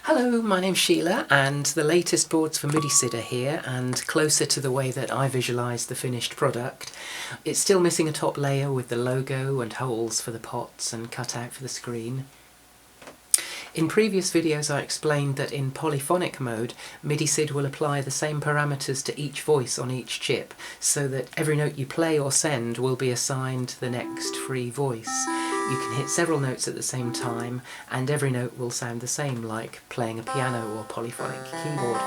Hello, my name's Sheila and the latest boards for MIDISID are here and closer to the way that I visualise the finished product. It's still missing a top layer with the logo and holes for the pots and cutout for the screen. In previous videos I explained that in polyphonic mode, MIDISID will apply the same parameters to each voice on each chip, so that every note you play or send will be assigned the next free voice. You can hit several notes at the same time, and every note will sound the same, like playing a piano or polyphonic keyboard.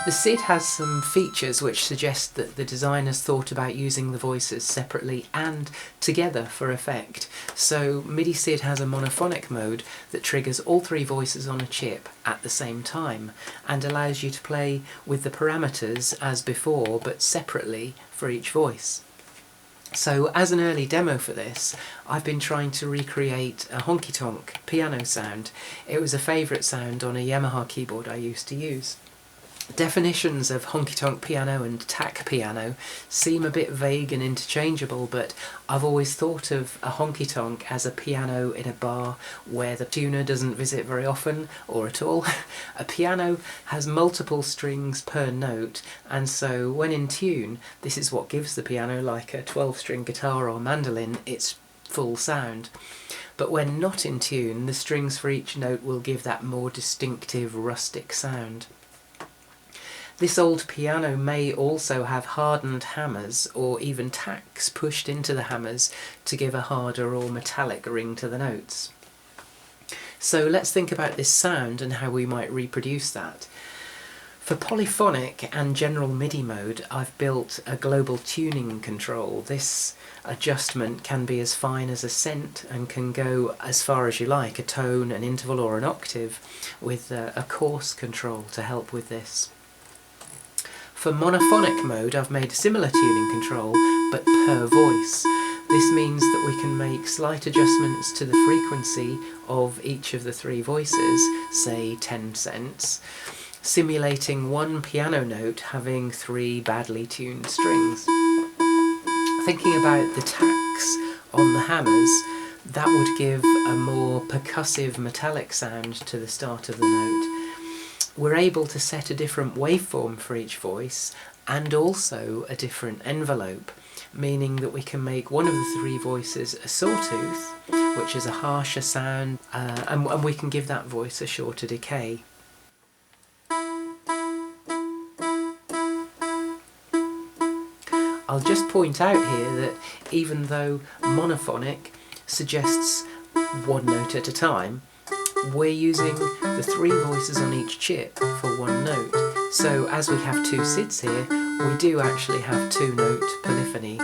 The SID has some features which suggest that the designers thought about using the voices separately and together for effect. So MIDISID has a monophonic mode that triggers all three voices on a chip at the same time and allows you to play with the parameters as before but separately for each voice. So as an early demo for this, I've been trying to recreate a honky-tonk piano sound. It was a favourite sound on a Yamaha keyboard I used to use. Definitions of honky-tonk piano and tack piano seem a bit vague and interchangeable, but I've always thought of a honky-tonk as a piano in a bar where the tuner doesn't visit very often, or at all. A piano has multiple strings per note, and so when in tune, this is what gives the piano, like a 12-string guitar or mandolin, its full sound. But when not in tune, the strings for each note will give that more distinctive rustic sound. This old piano may also have hardened hammers or even tacks pushed into the hammers to give a harder or metallic ring to the notes. So let's think about this sound and how we might reproduce that. For polyphonic and general MIDI mode, I've built a global tuning control. This adjustment can be as fine as a cent and can go as far as you like, a tone, an interval or an octave, with a coarse control to help with this. For monophonic mode, I've made a similar tuning control, but per voice. This means that we can make slight adjustments to the frequency of each of the three voices, say 10 cents, simulating one piano note having three badly tuned strings. Thinking about the tacks on the hammers, that would give a more percussive metallic sound to the start of the note. We're able to set a different waveform for each voice and also a different envelope, meaning that we can make one of the three voices a sawtooth, which is a harsher sound, and we can give that voice a shorter decay. I'll just point out here that even though monophonic suggests one note at a time, we're using the three voices on each chip for one note. So as we have two SIDs here, we do actually have two-note polyphony.